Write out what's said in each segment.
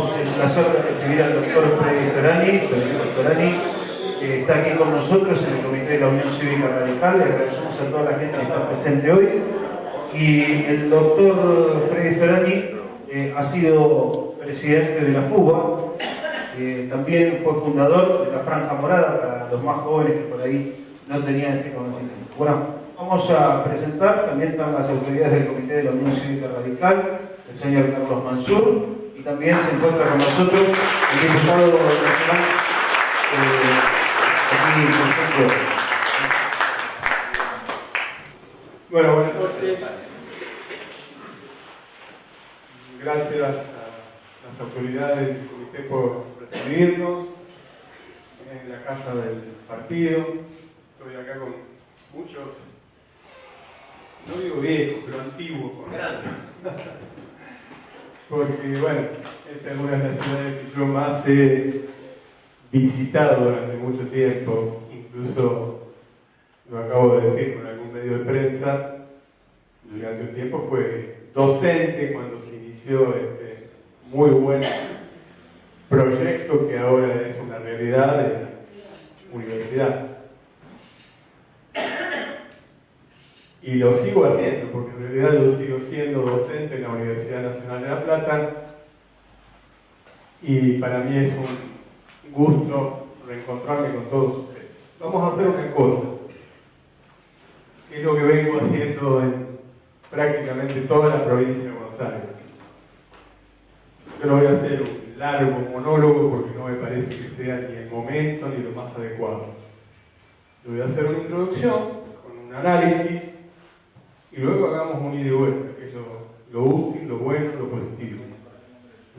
tenemos el placer de recibir al doctor Freddy Storani, Federico Storani, que está aquí con nosotros en el Comité de la Unión Cívica Radical. Le agradecemos a toda la gente que está presente hoy. Y el doctor Freddy Storani ha sido presidente de la FUBA, también fue fundador de la Franja Morada, para los más jóvenes que por ahí no tenían este conocimiento. Bueno, vamos a presentar, también están las autoridades del Comité de la Unión Cívica Radical, el señor Carlos Mansur, y también se encuentra con nosotros el diputado nacional aquí presente. Bueno, buenas noches. Gracias a las autoridades del comité por recibirnos en la casa del partido. Estoy acá con muchos, no digo viejos, pero antiguos, con grandes. Porque, bueno, esta es una de las ciudades que yo más he visitado durante mucho tiempo. Incluso, lo acabo de decir con algún medio de prensa, durante un tiempo fue docente cuando se inició este muy buen proyecto que ahora es una realidad de la universidad. Y lo sigo haciendo, porque en realidad yo sigo siendo docente en la Universidad Nacional de La Plata, y para mí es un gusto reencontrarme con todos ustedes. Vamos a hacer una cosa, que es lo que vengo haciendo en prácticamente toda la provincia de Buenos Aires. Yo no voy a hacer un largo monólogo porque no me parece que sea ni el momento ni lo más adecuado. Yo voy a hacer una introducción con un análisis y luego hagamos un ida y vuelta, que es lo útil, lo bueno, lo positivo.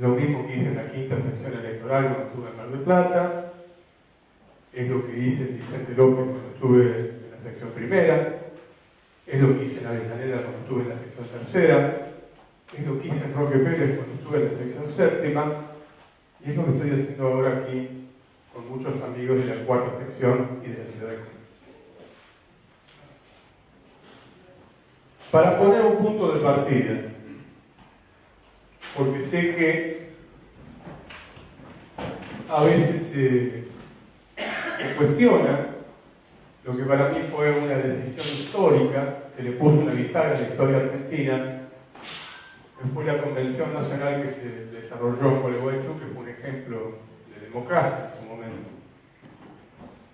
Lo mismo que hice en la quinta sección electoral cuando estuve en Mar del Plata, es lo que hice en Vicente López cuando estuve en la sección primera, es lo que hice en Avellaneda cuando estuve en la sección tercera, es lo que hice en Roque Pérez cuando estuve en la sección séptima, y es lo que estoy haciendo ahora aquí con muchos amigos de la cuarta sección y de la ciudad de Junín. Para poner un punto de partida, porque sé que a veces se cuestiona lo que para mí fue una decisión histórica que le puso una bisagra a la historia argentina, que fue la Convención Nacional que se desarrolló en Gualeguaychú, que fue un ejemplo de democracia en su momento.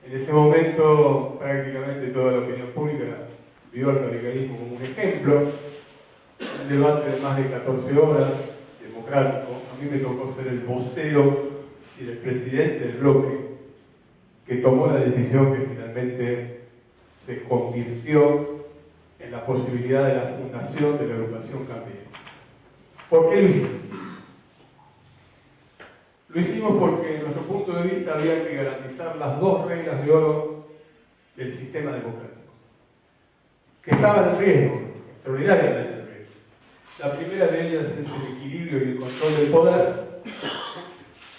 En ese momento prácticamente toda la opinión pública vio al radicalismo como un ejemplo, un debate de más de 14 horas, democrático. A mí me tocó ser el vocero, el presidente del bloque, que tomó la decisión que finalmente se convirtió en la posibilidad de la fundación de la educación cambiaria. ¿Por qué lo hicimos? Lo hicimos porque, desde nuestro punto de vista, había que garantizar las dos reglas de oro del sistema democrático, que estaban en riesgo, extraordinariamente en riesgo. La primera de ellas es el equilibrio y el control del poder.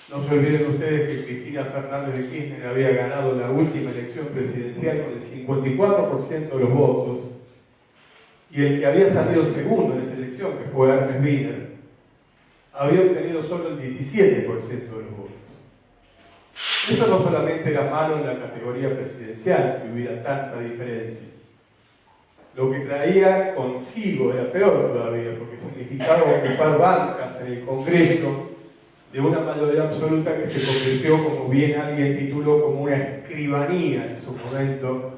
No se olviden ustedes que Cristina Fernández de Kirchner había ganado la última elección presidencial con el 54% de los votos, y el que había salido segundo en esa elección, que fue Hermes Wiener, había obtenido solo el 17% de los votos. Eso no solamente era malo en la categoría presidencial, que hubiera tanta diferencia. Lo que traía consigo era peor todavía, porque significaba ocupar bancas en el Congreso de una mayoría absoluta que se convirtió, como bien alguien tituló, como una escribanía en su momento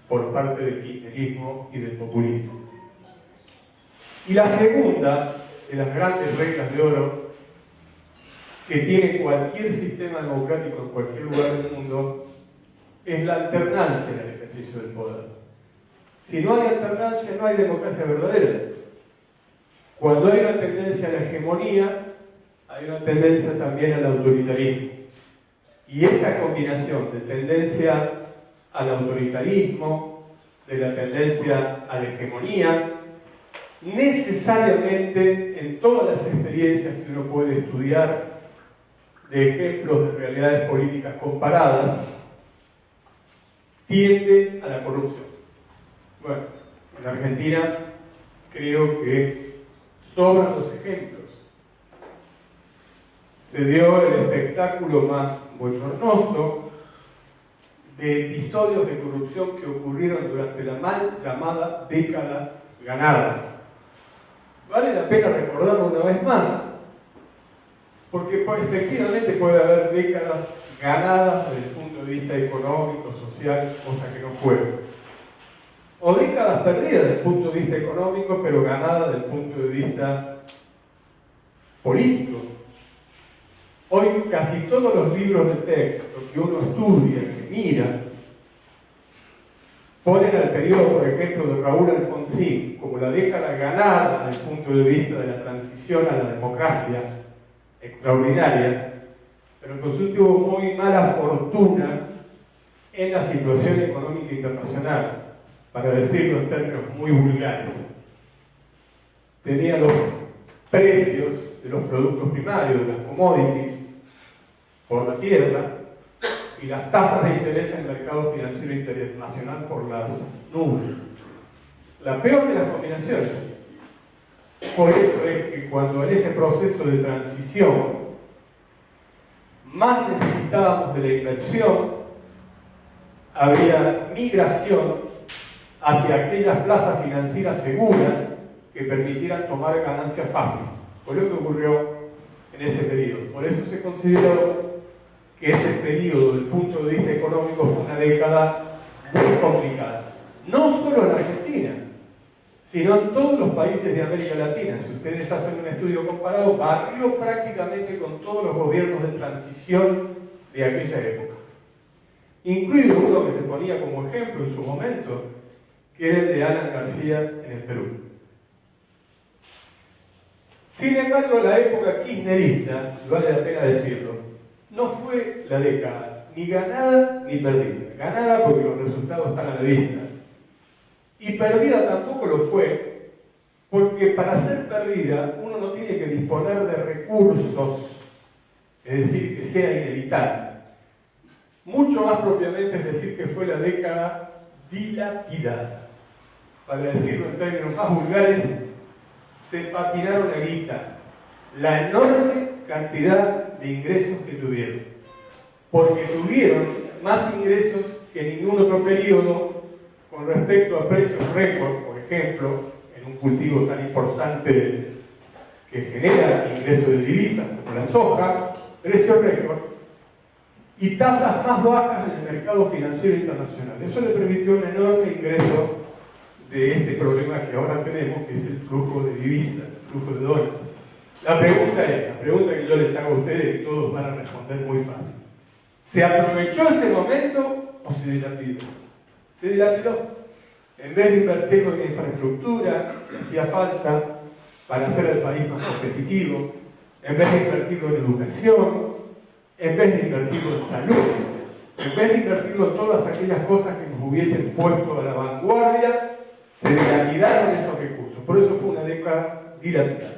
por parte del kirchnerismo y del populismo. Y la segunda de las grandes reglas de oro que tiene cualquier sistema democrático en cualquier lugar del mundo es la alternancia en el ejercicio del poder. Si no hay alternancia, no hay democracia verdadera. Cuando hay una tendencia a la hegemonía, hay una tendencia también al autoritarismo. Y esta combinación de tendencia al autoritarismo, de la tendencia a la hegemonía, necesariamente en todas las experiencias que uno puede estudiar de ejemplos de realidades políticas comparadas, tiende a la corrupción. Bueno, en Argentina creo que sobran los ejemplos. se dio el espectáculo más bochornoso de episodios de corrupción que ocurrieron durante la mal llamada década ganada. Vale la pena recordarlo una vez más, porque efectivamente puede haber décadas ganadas desde el punto de vista económico, social, cosa que no fueron. O décadas perdidas desde el punto de vista económico, pero ganadas desde el punto de vista político. Hoy casi todos los libros de texto que uno estudia, que mira, ponen al periodo, por ejemplo, de Raúl Alfonsín como la década ganada desde el punto de vista de la transición a la democracia extraordinaria, pero Alfonsín tuvo muy mala fortuna en la situación económica internacional, para decirlo en términos muy vulgares. Tenía los precios de los productos primarios, de las commodities, por la tierra, y las tasas de interés en el mercado financiero internacional por las nubes. La peor de las combinaciones. Por eso es que cuando en ese proceso de transición más necesitábamos de la inversión, había migración hacia aquellas plazas financieras seguras que permitieran tomar ganancias fáciles. Fue lo que ocurrió en ese periodo. Por eso se consideró que ese periodo, desde el punto de vista económico, fue una década muy complicada. No solo en Argentina, sino en todos los países de América Latina. Si ustedes hacen un estudio comparado, barrió prácticamente con todos los gobiernos de transición de aquella época. Incluido uno que se ponía como ejemplo en su momento, que era el de Alan García en el Perú. Sin embargo, la época kirchnerista, vale la pena decirlo, no fue la década ni ganada ni perdida. Ganada porque los resultados están a la vista. Y perdida tampoco lo fue, porque para ser perdida uno no tiene que disponer de recursos, es decir, que sea inevitable. Mucho más propiamente es decir que fue la década dilapidada. Para decirlo en términos más vulgares, se patinaron la guita, la enorme cantidad de ingresos que tuvieron, porque tuvieron más ingresos que ningún otro periodo con respecto a precios récord, por ejemplo, en un cultivo tan importante que genera ingresos de divisas como la soja, precios récord, y tasas más bajas en el mercado financiero internacional. Eso le permitió un enorme ingreso de este problema que ahora tenemos, que es el flujo de divisas, el flujo de dólares. La pregunta que yo les hago a ustedes, que todos van a responder muy fácil. ¿Se aprovechó ese momento o se dilapidó? Se dilapidó. En vez de invertirlo en infraestructura, que hacía falta para hacer el país más competitivo, en vez de invertirlo en educación, en vez de invertirlo en salud, en vez de invertirlo en todas aquellas cosas que nos hubiesen puesto a la vanguardia, se dilapidaron esos recursos. Por eso fue una década dilapidada.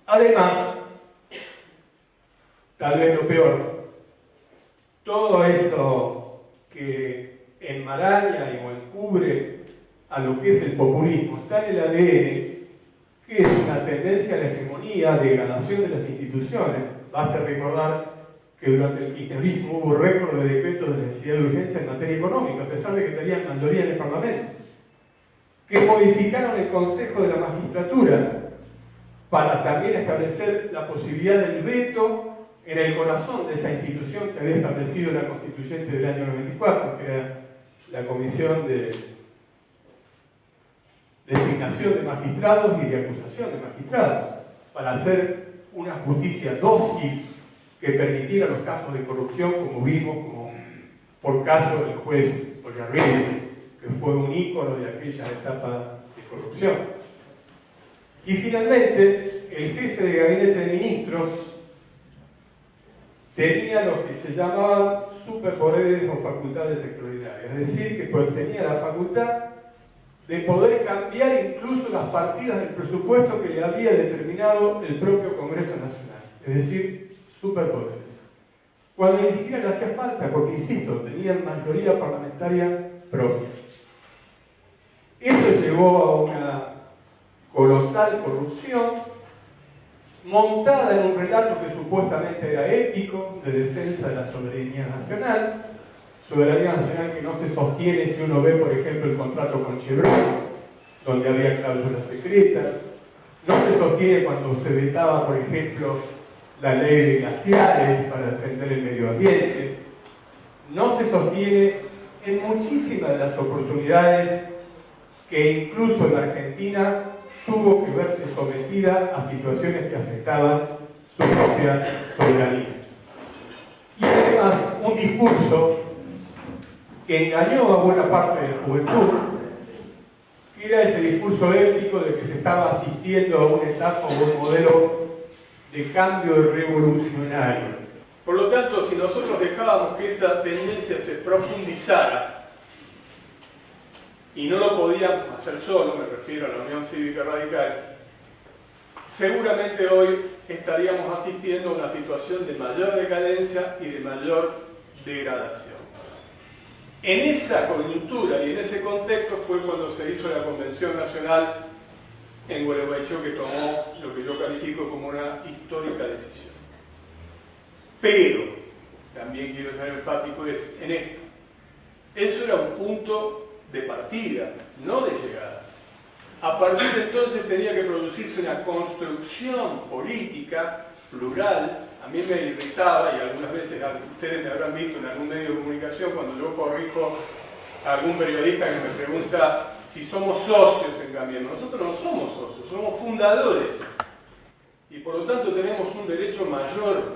Además, tal vez lo peor, todo eso que enmaraña o encubre a lo que es el populismo está en el ADN, que es una tendencia a la hegemonía, degradación de las instituciones. Basta recordar que durante el kirchnerismo hubo récord de decretos de necesidad de urgencia en materia económica, a pesar de que tenían mayoría en el Parlamento, que modificaron el Consejo de la Magistratura para también establecer la posibilidad del veto en el corazón de esa institución que había establecido la Constituyente del año 94, que era la Comisión de Designación de Magistrados y de Acusación de Magistrados, para hacer una justicia dócil que permitiera los casos de corrupción, como vimos, como por caso del juez Ollarvide, que fue un ícono de aquella etapa de corrupción. Y finalmente, el jefe de gabinete de ministros tenía lo que se llamaban superpoderes o facultades extraordinarias, es decir, que tenía la facultad de poder cambiar incluso las partidas del presupuesto que le había determinado el propio Congreso Nacional, es decir, superpoderes. Cuando ni siquiera le hacía falta, porque insisto, tenían mayoría parlamentaria propia. Eso llevó a una colosal corrupción montada en un relato que supuestamente era épico, de defensa de la soberanía nacional que no se sostiene si uno ve, por ejemplo, el contrato con Chevron, donde había cláusulas secretas, no se sostiene cuando se vetaba, por ejemplo, la ley de glaciares para defender el medio ambiente, no se sostiene en muchísimas de las oportunidades que incluso en Argentina tuvo que verse sometida a situaciones que afectaban su propia soberanía. Y además un discurso que engañó a buena parte de la juventud, que era ese discurso épico de que se estaba asistiendo a una etapa o un modelo de cambio revolucionario. Por lo tanto, si nosotros dejábamos que esa tendencia se profundizara, y no lo podíamos hacer solo, me refiero a la Unión Cívica Radical, seguramente hoy estaríamos asistiendo a una situación de mayor decadencia y de mayor degradación. En esa coyuntura y en ese contexto fue cuando se hizo la Convención Nacional en Gualeguaychú, que tomó lo que yo califico como una histórica decisión. Pero, también quiero ser enfático en esto, eso era un punto de partida, no de llegada. A partir de entonces tenía que producirse una construcción política plural. A mí me irritaba, y algunas veces ustedes me habrán visto en algún medio de comunicación, cuando yo corrijo a algún periodista que me pregunta si somos socios en Cambiemos. Nosotros no somos socios, somos fundadores. Y por lo tanto tenemos un derecho mayor,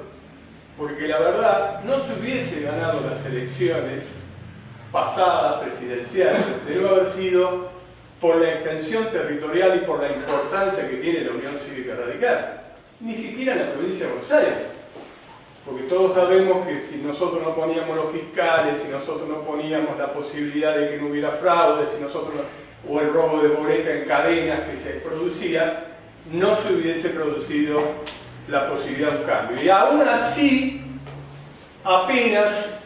porque la verdad no se hubiese ganado las elecciones pasadas, presidenciales, de no haber sido por la extensión territorial y por la importancia que tiene la Unión Cívica Radical. Ni siquiera en la provincia de Buenos Aires. Porque todos sabemos que si nosotros no poníamos los fiscales, si nosotros no poníamos la posibilidad de que no hubiera fraude, si nosotros no, o el robo de boleta en cadenas que se producía, no se hubiese producido la posibilidad de un cambio. Y aún así, apenas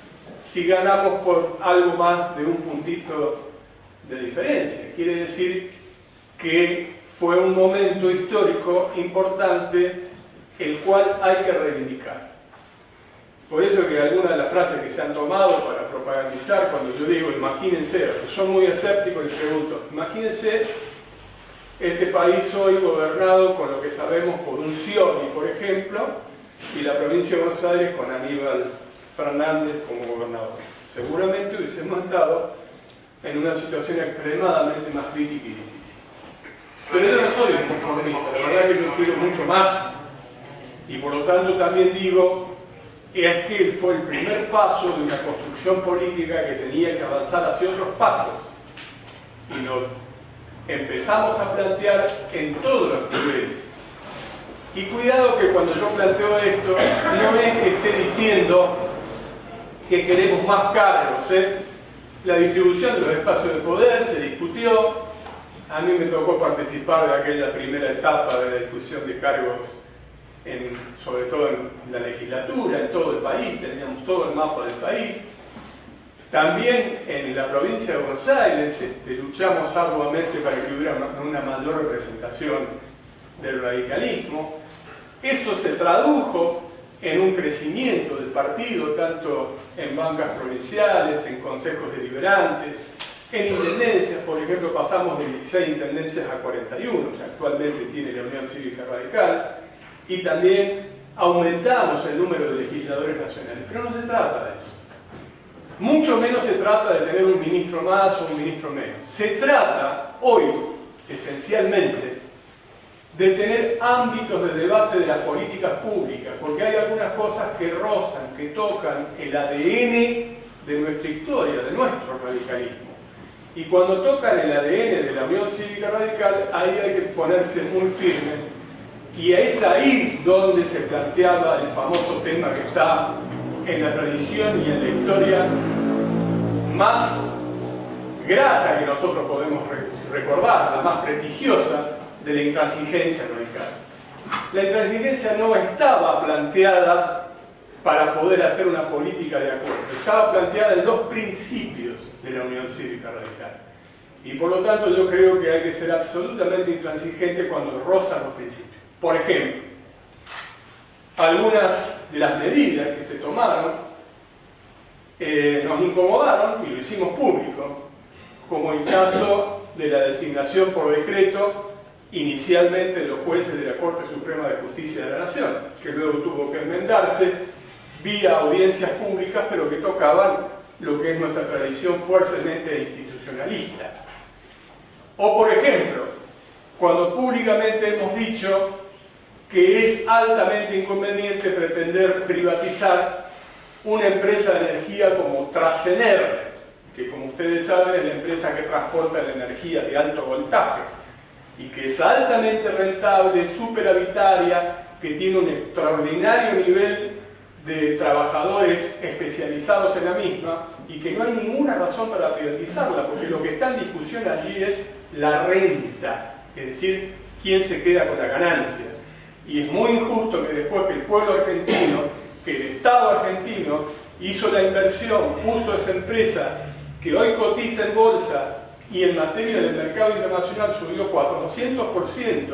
si ganamos por algo más de un puntito de diferencia. Quiere decir que fue un momento histórico importante el cual hay que reivindicar. Por eso que algunas de las frases que se han tomado para propagandizar, cuando yo digo imagínense, son muy escépticos, les pregunto, imagínense este país hoy gobernado con lo que sabemos por un Scioli, por ejemplo, y la provincia de Buenos Aires con Aníbal Fernández como gobernador. Seguramente hubiésemos estado en una situación extremadamente más crítica y difícil. Pero yo no soy un conformista, la verdad es que yo quiero mucho más, y por lo tanto también digo es que él fue el primer paso de una construcción política que tenía que avanzar hacia otros pasos. Y lo empezamos a plantear en todos los niveles. Y cuidado que cuando yo planteo esto, no es que esté diciendo que queremos más cargos. La distribución de los espacios de poder se discutió. A mí me tocó participar de aquella primera etapa de la discusión de cargos sobre todo en la legislatura, en todo el país, teníamos todo el mapa del país. También en la provincia de Buenos Aires luchamos arduamente para que hubiera una mayor representación del radicalismo. Eso se tradujo en un crecimiento del partido, tanto en bancas provinciales, en consejos deliberantes, en intendencias. Por ejemplo, pasamos de 16 intendencias a 41, que actualmente tiene la Unión Cívica Radical. Y también aumentamos el número de legisladores nacionales. Pero no se trata de eso. Mucho menos se trata de tener un ministro más o un ministro menos. Se trata hoy, esencialmente, de tener ámbitos de debate de las políticas públicas, porque hay algunas cosas que rozan, que tocan el ADN de nuestra historia, de nuestro radicalismo. Y cuando tocan el ADN de la Unión Cívica Radical, ahí hay que ponerse muy firmes. Y es ahí donde se planteaba el famoso tema que está en la tradición y en la historia más grata que nosotros podemos recordar, la más prestigiosa, de la intransigencia radical. La intransigencia no estaba planteada para poder hacer una política de acuerdo, estaba planteada en los principios de la Unión Cívica Radical. Y por lo tanto yo creo que hay que ser absolutamente intransigente cuando rozan los principios. Por ejemplo, algunas de las medidas que se tomaron nos incomodaron y lo hicimos público, como el caso de la designación por decreto inicialmente de los jueces de la Corte Suprema de Justicia de la Nación, que luego tuvo que enmendarse vía audiencias públicas, pero que tocaban lo que es nuestra tradición fuertemente institucionalista. O, por ejemplo, cuando públicamente hemos dicho que es altamente inconveniente pretender privatizar una empresa de energía como Trasener, que como ustedes saben es la empresa que transporta la energía de alto voltaje y que es altamente rentable, superavitaria, que tiene un extraordinario nivel de trabajadores especializados en la misma y que no hay ninguna razón para privatizarla, porque lo que está en discusión allí es la renta, es decir, quién se queda con la ganancia. Y es muy injusto que después que el pueblo argentino, que el Estado argentino hizo la inversión, puso esa empresa que hoy cotiza en bolsa y en materia del mercado internacional subió 400%,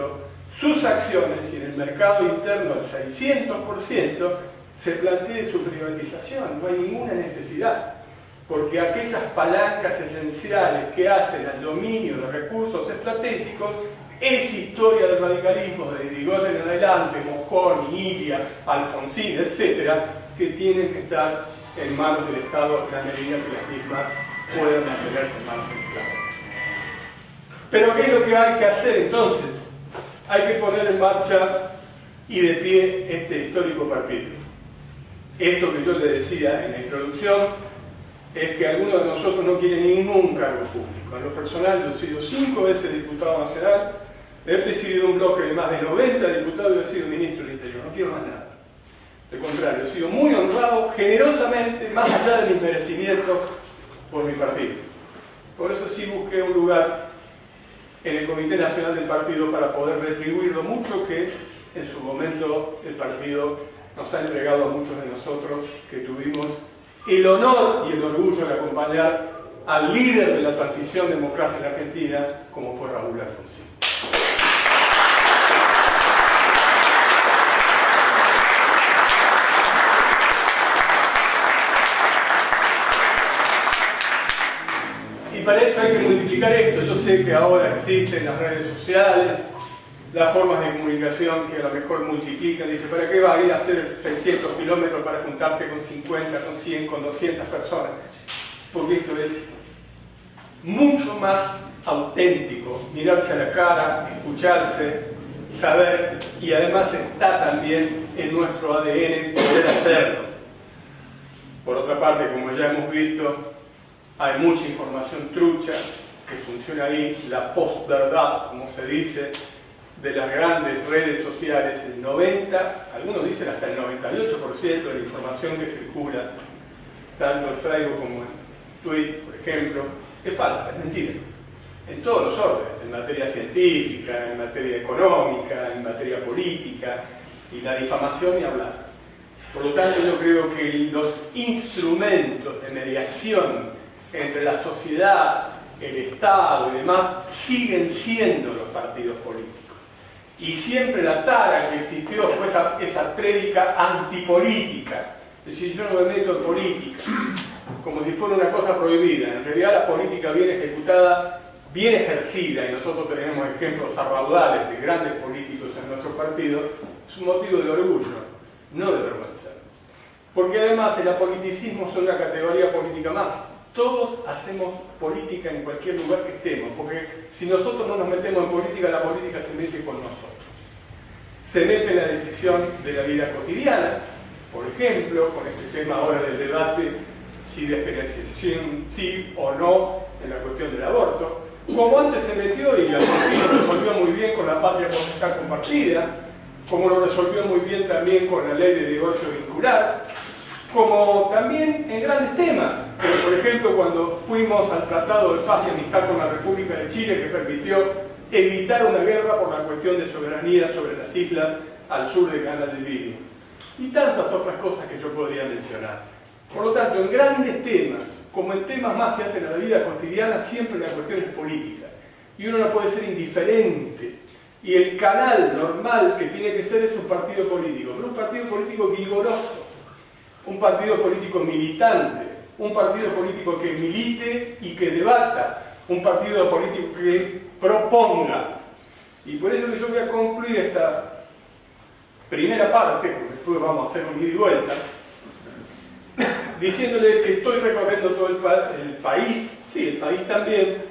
sus acciones y en el mercado interno al 600%, se plantee su privatización. No hay ninguna necesidad, porque aquellas palancas esenciales que hacen al dominio de recursos estratégicos es historia del radicalismo, de Irigoyen en adelante, Mosconi, Ilia, Alfonsín, etcétera, que tienen que estar en manos del Estado en la medida que las mismas puedan mantenerse en manos del Estado. Pero ¿qué es lo que hay que hacer entonces? Hay que poner en marcha y de pie este histórico partido. Esto que yo le decía en la introducción es que algunos de nosotros no quieren ningún cargo público. En lo personal, yo he sido 5 veces diputado nacional, he presidido un bloque de más de 90 diputados y he sido ministro del Interior. No quiero más nada. Al contrario, he sido muy honrado, generosamente, más allá de mis merecimientos, por mi partido. Por eso sí busqué un lugar en el Comité Nacional del Partido para poder retribuir lo mucho que en su momento el partido nos ha entregado a muchos de nosotros que tuvimos el honor y el orgullo de acompañar al líder de la transición democracia en la Argentina, como fue Raúl Alfonsín. Y para eso hay que multiplicar esto. Yo sé que ahora existen las redes sociales, las formas de comunicación que a lo mejor multiplican. Dice, ¿para qué va a ir a hacer 600 kilómetros para juntarte con 50, con 100, con 200 personas? Porque esto es mucho más auténtico, mirarse a la cara, escucharse, saber, y además está también en nuestro ADN poder hacerlo. Por otra parte, como ya hemos visto, hay mucha información trucha que funciona ahí, la posverdad, como se dice, de las grandes redes sociales. El 90, algunos dicen hasta el 98% de la información que circula, tanto en Facebook como en Twitter, por ejemplo, es falsa, es mentira. En todos los órdenes, en materia científica, en materia económica, en materia política, y la difamación ni hablar. Por lo tanto, yo creo que los instrumentos de mediación entre la sociedad, el Estado y demás siguen siendo los partidos políticos. Y siempre la tara que existió fue esa prédica antipolítica. Es decir, yo no me meto en política, como si fuera una cosa prohibida. En realidad la política bien ejecutada, bien ejercida, y nosotros tenemos ejemplos a raudales de grandes políticos en nuestro partido, es un motivo de orgullo, no de vergüenza. Porque además el apoliticismo es una categoría política más. Todos hacemos política en cualquier lugar que estemos, porque si nosotros no nos metemos en política, la política se mete con nosotros. Se mete en la decisión de la vida cotidiana, por ejemplo, con este tema ahora del debate, si despenalización sí o no en la cuestión del aborto, como antes se metió y al principio lo resolvió muy bien con la patria potestad compartida, como lo resolvió muy bien también con la ley de divorcio vincular, como también en grandes temas, como por ejemplo cuando fuimos al Tratado de Paz y Amistad con la República de Chile, que permitió evitar una guerra por la cuestión de soberanía sobre las islas al sur del Canal de Beagle, y tantas otras cosas que yo podría mencionar. Por lo tanto, en grandes temas, como en temas más que hacen a la vida cotidiana, siempre la cuestión es política, y uno no puede ser indiferente Y el canal normal que tiene que ser es un partido político, pero un partido político vigoroso, un partido político militante, un partido político que milite y que debata, un partido político que proponga. Y por eso que yo voy a concluir esta primera parte, porque después vamos a hacer un ida y vuelta, diciéndole que estoy recorriendo todo el país, sí, el país también,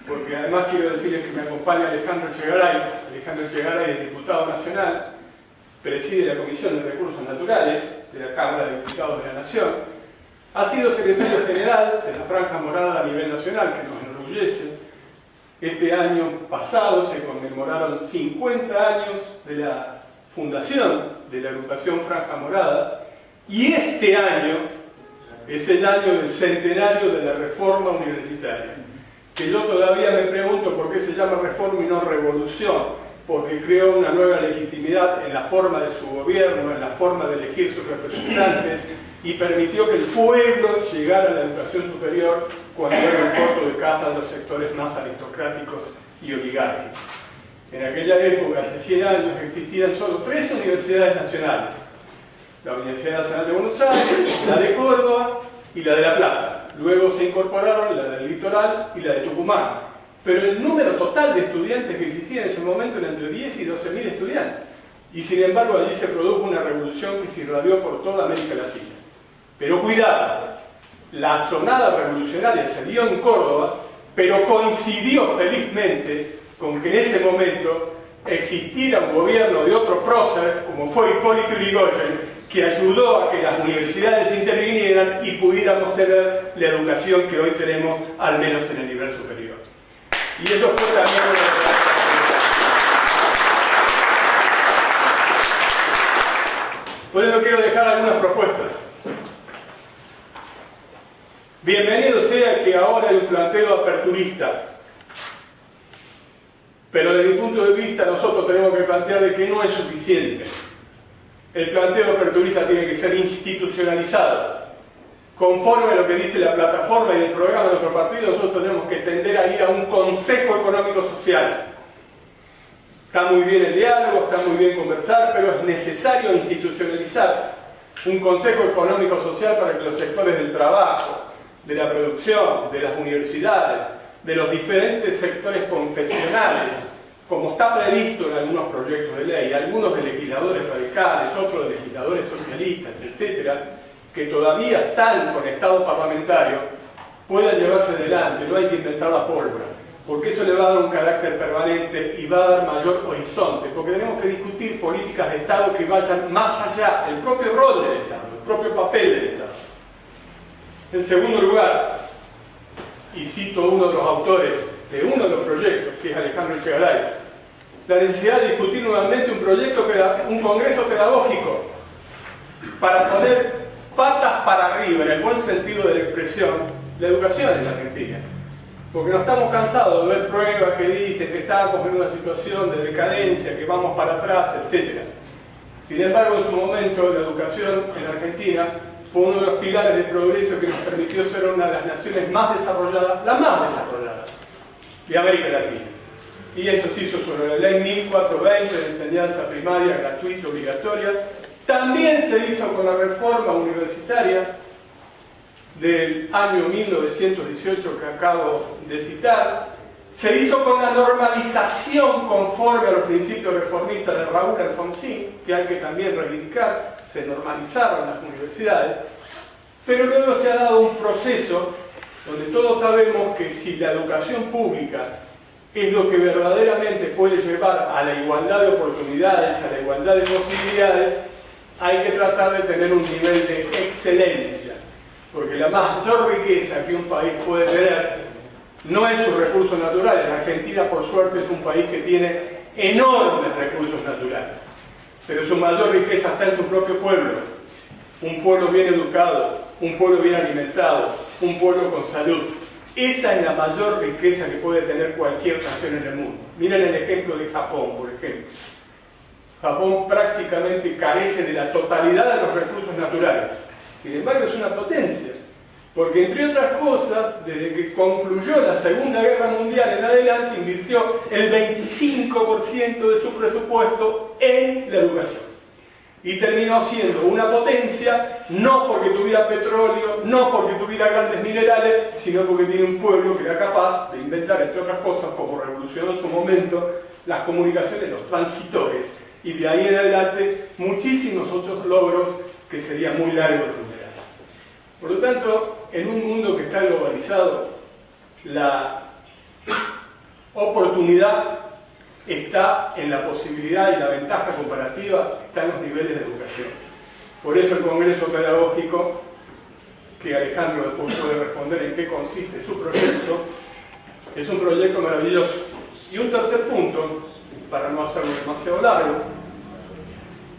porque además quiero decirles que me acompaña Alejandro Echegaray. Alejandro Echegaray es diputado nacional, preside la Comisión de Recursos Naturales de la Cámara de Diputados de la Nación, ha sido secretario general de la Franja Morada a nivel nacional, que nos enorgullece. Este año pasado se conmemoraron 50 años de la fundación de la agrupación Franja Morada, y este año es el año del centenario de la reforma universitaria, que yo todavía me pregunto por qué se llama reforma y no revolución, porque creó una nueva legitimidad en la forma de su gobierno, en la forma de elegir sus representantes, y permitió que el pueblo llegara a la educación superior cuando era el corto de casa de los sectores más aristocráticos y oligárquicos. En aquella época, hace 100 años, existían solo 3 universidades nacionales: la Universidad Nacional de Buenos Aires, la de Córdoba y la de La Plata. Luego se incorporaron la del Litoral y la de Tucumán. Pero el número total de estudiantes que existía en ese momento era entre 10 y 12.000 estudiantes. Y sin embargo allí se produjo una revolución que se irradió por toda América Latina. Pero cuidado, la sonada revolucionaria se dio en Córdoba, pero coincidió felizmente con que en ese momento existiera un gobierno de otro prócer, como fue Hipólito Yrigoyen, que ayudó a que las universidades intervinieran y pudiéramos tener la educación que hoy tenemos, al menos en el nivel superior. Y eso fue también Por eso quiero dejar algunas propuestas. Bienvenido sea que ahora hay un planteo aperturista, pero desde mi punto de vista nosotros tenemos que plantear de que no es suficiente. El planteo aperturista tiene que ser institucionalizado. Conforme a lo que dice la plataforma y el programa de nuestro partido, nosotros tenemos que tender a ir a un consejo económico-social. Está muy bien el diálogo, está muy bien conversar, pero es necesario institucionalizar un consejo económico-social para que los sectores del trabajo, de la producción, de las universidades, de los diferentes sectores confesionales, como está previsto en algunos proyectos de ley, algunos de legisladores radicales, otros de legisladores socialistas, etcétera, que todavía están con estado parlamentario, puedan llevarse adelante. No hay que inventar la pólvora, porque eso le va a dar un carácter permanente y va a dar mayor horizonte, porque tenemos que discutir políticas de Estado que vayan más allá del propio rol del Estado, el propio papel del Estado. En segundo lugar, y cito a uno de los autores de uno de los proyectos, que es Alejandro Echegaray, la necesidad de discutir nuevamente un congreso pedagógico para poner patas para arriba, en el buen sentido de la expresión, la educación en la Argentina. Porque no estamos cansados de ver pruebas que dicen que estamos en una situación de decadencia, que vamos para atrás, etc. Sin embargo, en su momento, la educación en Argentina fue uno de los pilares de progreso que nos permitió ser una de las naciones más desarrolladas, la más desarrollada de América Latina. Y eso se hizo sobre la ley 1420 de enseñanza primaria gratuita obligatoria. También se hizo con la reforma universitaria del año 1918 que acabo de citar. Se hizo con la normalización conforme a los principios reformistas de Raúl Alfonsín, que hay que también reivindicar. Se normalizaron las universidades, pero luego se ha dado un proceso donde todos sabemos que si la educación pública es lo que verdaderamente puede llevar a la igualdad de oportunidades, a la igualdad de posibilidades, hay que tratar de tener un nivel de excelencia, porque la mayor riqueza que un país puede tener no es sus recursos naturales. La Argentina, por suerte, es un país que tiene enormes recursos naturales, pero su mayor riqueza está en su propio pueblo. Un pueblo bien educado, un pueblo bien alimentado, un pueblo con salud. Esa es la mayor riqueza que puede tener cualquier nación en el mundo. Miren el ejemplo de Japón, por ejemplo. Japón prácticamente carece de la totalidad de los recursos naturales. Sin embargo, es una potencia. Porque entre otras cosas, desde que concluyó la Segunda Guerra Mundial en adelante, invirtió el 25% de su presupuesto en la educación. Y terminó siendo una potencia, no porque tuviera petróleo, no porque tuviera grandes minerales, sino porque tiene un pueblo que era capaz de inventar, entre otras cosas, como revolucionó en su momento, las comunicaciones, los transitores. Y de ahí en adelante, muchísimos otros logros que serían muy largos de enumerar. Por lo tanto, en un mundo que está globalizado, la oportunidad está en la posibilidad y la ventaja comparativa está en los niveles de educación. Por eso el Congreso Pedagógico, que Alejandro después puede responder en qué consiste su proyecto, es un proyecto maravilloso. Y un tercer punto, para no hacerlo demasiado largo,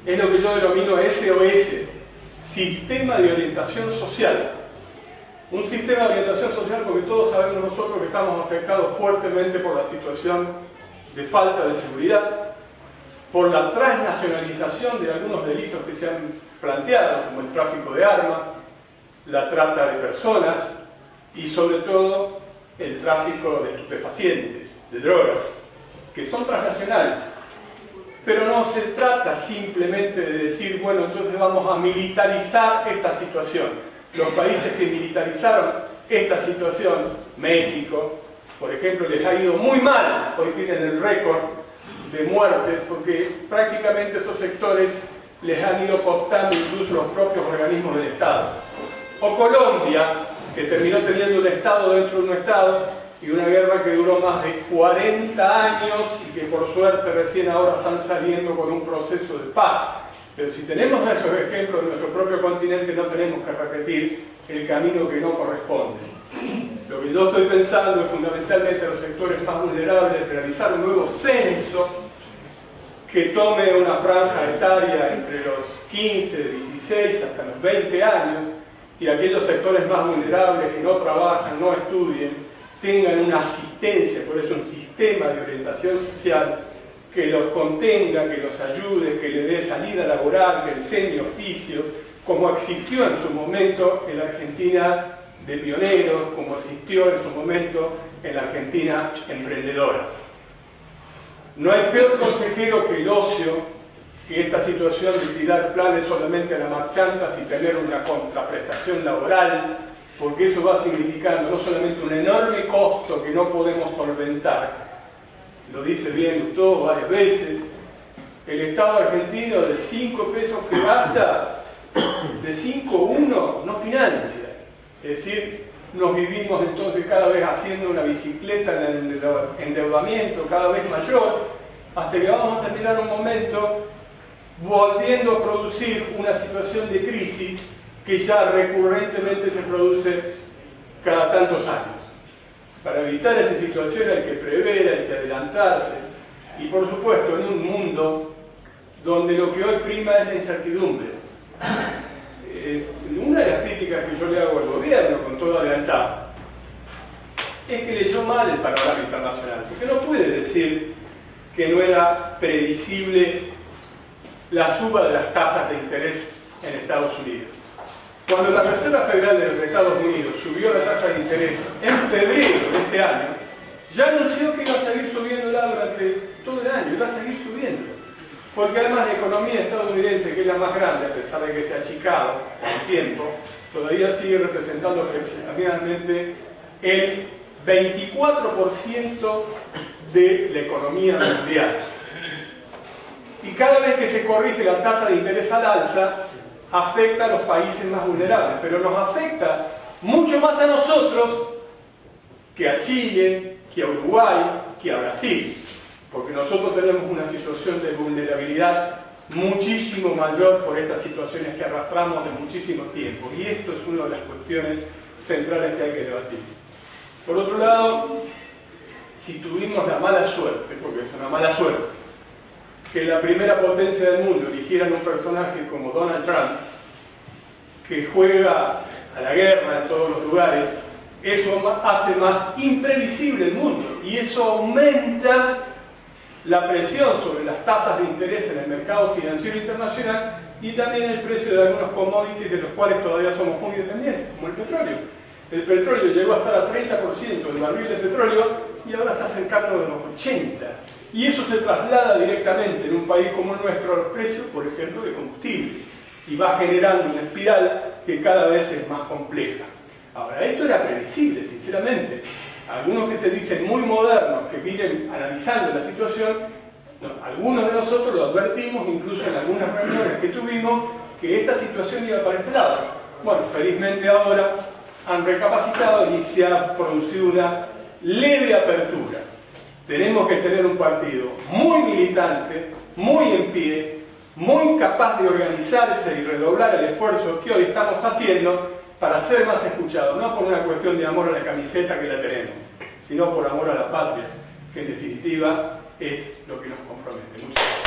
es lo que yo denomino SOS, Sistema de Orientación Social. Un sistema de orientación social porque todos sabemos nosotros que estamos afectados fuertemente por la situación de falta de seguridad, por la transnacionalización de algunos delitos que se han planteado, como el tráfico de armas, la trata de personas y sobre todo el tráfico de estupefacientes, de drogas, que son transnacionales. Pero no se trata simplemente de decir, bueno, entonces vamos a militarizar esta situación. Los países que militarizaron esta situación, México, por ejemplo, les ha ido muy mal. Hoy tienen el récord de muertes porque prácticamente esos sectores les han ido cooptando incluso los propios organismos del Estado. O Colombia, que terminó teniendo un Estado dentro de un Estado y una guerra que duró más de 40 años y que por suerte recién ahora están saliendo con un proceso de paz. Pero si tenemos esos ejemplos en nuestro propio continente, no tenemos que repetir el camino que no corresponde. Lo que yo estoy pensando es fundamentalmente a los sectores más vulnerables, realizar un nuevo censo que tome una franja etaria entre los 15, 16 hasta los 20 años y aquellos sectores más vulnerables que no trabajan, no estudien, tengan una asistencia, por eso un sistema de orientación social que los contenga, que los ayude, que le dé salida laboral, que enseñe oficios, como existió en su momento en la Argentina de pioneros, como existió en su momento en la Argentina emprendedora. No hay peor consejero que el ocio, que esta situación de tirar planes solamente a la marchantas y tener una contraprestación laboral, porque eso va significando no solamente un enorme costo que no podemos solventar, lo dice bien Lutó varias veces, el Estado argentino de 5 pesos que gasta, de 5,1 no financia. Es decir, nos vivimos entonces cada vez haciendo una bicicleta en el endeudamiento cada vez mayor, hasta que vamos a terminar un momento volviendo a producir una situación de crisis que ya recurrentemente se produce cada tantos años. Para evitar esa situación hay que prever, hay que adelantarse y por supuesto en un mundo donde lo que hoy prima es la incertidumbre. Una de las críticas que yo le hago al gobierno, con todo adelantado, es que leyó mal el panorama internacional, porque no puede decir que no era previsible la suba de las tasas de interés en Estados Unidos. Cuando la Reserva Federal de los Estados Unidos subió la tasa de interés en febrero de este año, ya anunció que iba a seguir subiéndola durante todo el año, iba a seguir subiendo. Porque además la economía estadounidense, que es la más grande, a pesar de que se ha achicado en el tiempo, todavía sigue representando aproximadamente el 24% de la economía mundial. Y cada vez que se corrige la tasa de interés al alza, afecta a los países más vulnerables, pero nos afecta mucho más a nosotros que a Chile, que a Uruguay, que a Brasil, porque nosotros tenemos una situación de vulnerabilidad muchísimo mayor por estas situaciones que arrastramos de muchísimo tiempo, y esto es una de las cuestiones centrales que hay que debatir. Por otro lado, si tuvimos la mala suerte, porque es una mala suerte, que la primera potencia del mundo eligieran un personaje como Donald Trump, que juega a la guerra en todos los lugares, eso hace más imprevisible el mundo y eso aumenta la presión sobre las tasas de interés en el mercado financiero internacional y también el precio de algunos commodities de los cuales todavía somos muy dependientes, como el petróleo. El petróleo llegó a estar a 30% del barril de petróleo y ahora está cercano a los 80%. Y eso se traslada directamente en un país como el nuestro a los precios, por ejemplo, de combustibles. Y va generando una espiral que cada vez es más compleja. Ahora, esto era previsible, sinceramente. Algunos que se dicen muy modernos, que vienen analizando la situación, algunos de nosotros lo advertimos, incluso en algunas reuniones que tuvimos, que esta situación iba para este lado. Bueno, felizmente ahora han recapacitado y se ha producido una leve apertura. Tenemos que tener un partido muy militante, muy en pie, muy capaz de organizarse y redoblar el esfuerzo que hoy estamos haciendo para ser más escuchados, no por una cuestión de amor a la camiseta que la tenemos, sino por amor a la patria, que en definitiva es lo que nos compromete. Muchas gracias.